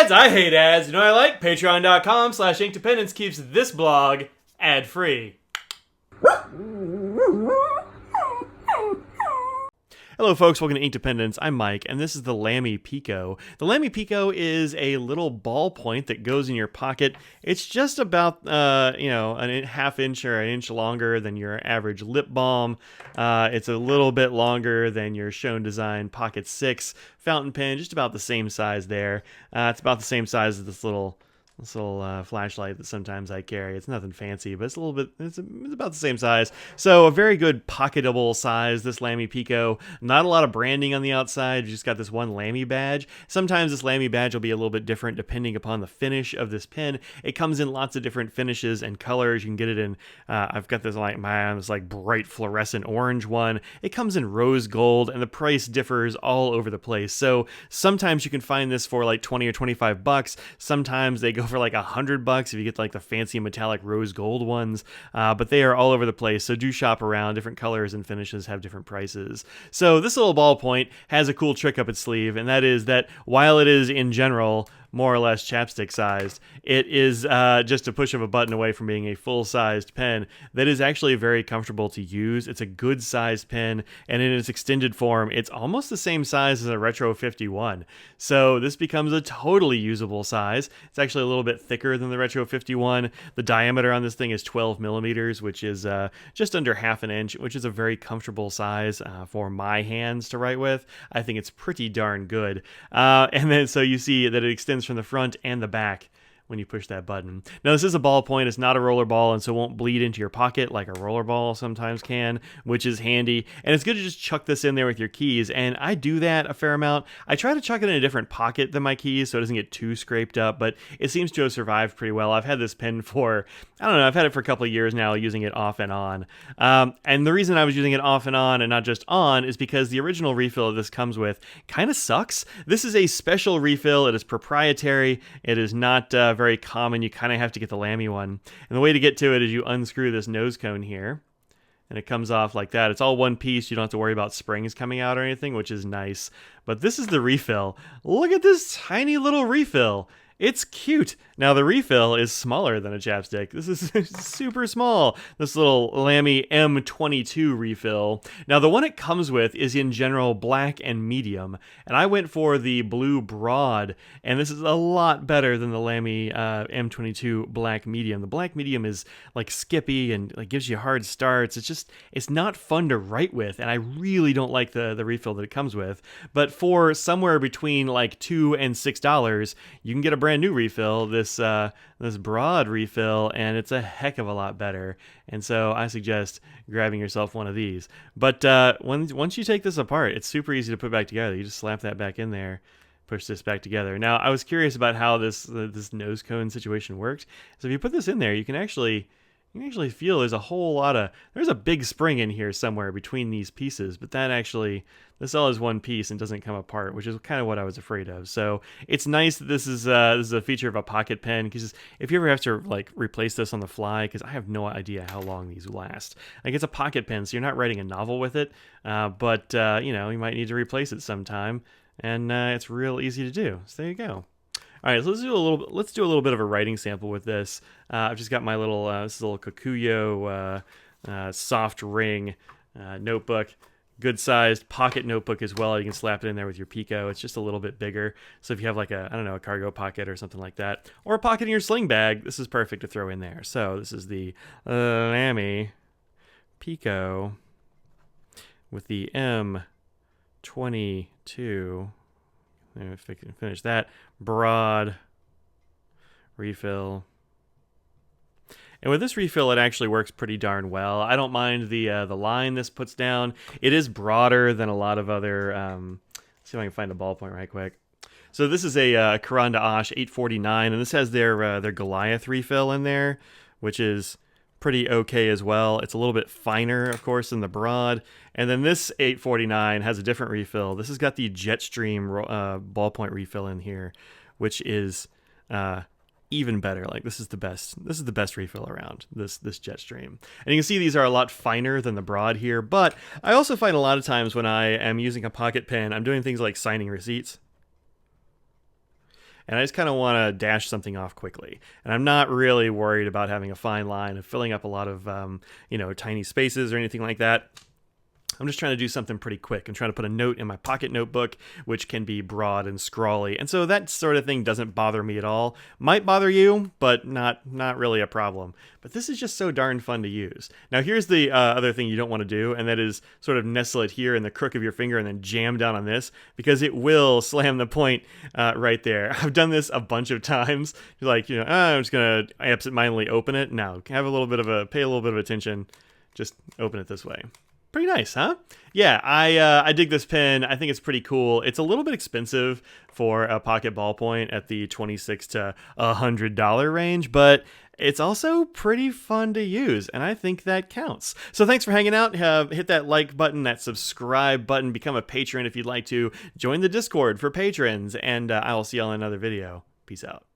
I hate ads. You know what I like? Patreon.com/inkdependence keeps this blog ad-free. Hello folks, welcome to Inkdependence. I'm Mike, and this is the Lamy Pico. The Lamy Pico is a little ballpoint that goes in your pocket. It's just about, a half inch or an inch longer than your average lip balm. It's a little bit longer than your Shown Design Pocket 6 fountain pen, just about the same size there. It's about the same size as this little flashlight that sometimes I carry. It's nothing fancy, but it's about the same size. So a very good pocketable size, this Lamy Pico. Not a lot of branding on the outside. You just got this one Lamy badge. Sometimes this Lamy badge will be a little bit different depending upon the finish of this pen. It comes in lots of different finishes and colors. You can get it in, I've got this this bright fluorescent orange one. It comes in rose gold, and the price differs all over the place. So sometimes you can find this for like 20 or 25 bucks. Sometimes they go for like $100 if you get like the fancy metallic rose gold ones, but they are all over the place, so do shop around. Different colors and finishes have different prices. So this little ballpoint has a cool trick up its sleeve, and that is that while it is in general more or less chapstick sized, it is just a push of a button away from being a full-sized pen that is actually very comfortable to use. It's a good sized pen, and in its extended form, it's almost the same size as a Retro 51. So this becomes a totally usable size. It's actually a little bit thicker than the Retro 51. The diameter on this thing is 12 millimeters, which is just under half an inch, which is a very comfortable size for my hands to write with. I think it's pretty darn good. And then so you see that it extends from the front and the back when you push that button. Now this is a ballpoint, it's not a roller ball, and so it won't bleed into your pocket like a roller ball sometimes can, which is handy. And it's good to just chuck this in there with your keys, and I do that a fair amount. I try to chuck it in a different pocket than my keys so it doesn't get too scraped up, but it seems to have survived pretty well. I've had this pen for, I've had it for a couple of years now, using it off and on. And the reason I was using it off and on and not just on is because the original refill that this comes with kind of sucks. This is a special refill. It is proprietary. It is not very common. You kind of have to get the Lamy one. And the way to get to it is you unscrew this nose cone here, and it comes off like that. It's all one piece. You don't have to worry about springs coming out or anything, which is nice. But this is the refill. Look at this tiny little refill. It's cute. Now the refill is smaller than a chapstick. This is super small. This little Lamy M22 refill. Now the one it comes with is in general black and medium, and I went for the blue broad, and this is a lot better than the Lamy M22 black medium. The black medium is like skippy and like gives you hard starts. It's not fun to write with, and I really don't like the refill that it comes with. But for somewhere between like $2 and $6, you can get a brand new refill, this broad refill, and it's a heck of a lot better. And so I suggest grabbing yourself one of these. But once you take this apart, it's super easy to put back together. You just slap that back in there, push this back together. Now I was curious about how this nose cone situation worked. So if you put this in there, you can actually feel there's a big spring in here somewhere between these pieces, but this all is one piece and doesn't come apart, which is kind of what I was afraid of. So it's nice that this is a feature of a pocket pen, because if you ever have to like replace this on the fly, because I have no idea how long these last. Like, it's a pocket pen, so you're not writing a novel with it, but you might need to replace it sometime, and it's real easy to do. So there you go. All right, so let's do a little bit of a writing sample with this. I've just got my little Kikuyo soft ring notebook, good sized pocket notebook as well. You can slap it in there with your Pico. It's just a little bit bigger. So if you have like a cargo pocket or something like that, or a pocket in your sling bag, this is perfect to throw in there. So this is the Lamy Pico with the M22. If I can finish that, broad refill. And with this refill, it actually works pretty darn well. I don't mind the line this puts down. It is broader than a lot of other. Let's see if I can find a ballpoint right quick. So this is a Caran d'Ache 849, and this has their Goliath refill in there, which is pretty okay as well. It's a little bit finer, of course, than the broad. And then this 849 has a different refill. This has got the Jetstream ballpoint refill in here, which is even better. Like, this is the best refill around, this Jetstream. And you can see these are a lot finer than the broad here, but I also find a lot of times when I am using a pocket pen, I'm doing things like signing receipts. and I just kind of want to dash something off quickly. And I'm not really worried about having a fine line of filling up a lot of, tiny spaces or anything like that. I'm just trying to do something pretty quick. I'm trying to put a note in my pocket notebook, which can be broad and scrawly. And so that sort of thing doesn't bother me at all. Might bother you, but not really a problem. But this is just so darn fun to use. Now, here's the other thing you don't want to do, and that is sort of nestle it here in the crook of your finger and then jam down on this, because it will slam the point right there. I've done this a bunch of times. You're like, I'm just going to absentmindedly open it. Now, pay a little bit of attention. Just open it this way. Pretty nice, huh? Yeah, I dig this pen. I think it's pretty cool. It's a little bit expensive for a pocket ballpoint at the $26 to $100 range, but it's also pretty fun to use, and I think that counts. So thanks for hanging out. Hit that like button, that subscribe button, become a patron if you'd like to. Join the Discord for patrons, and I will see y'all in another video. Peace out.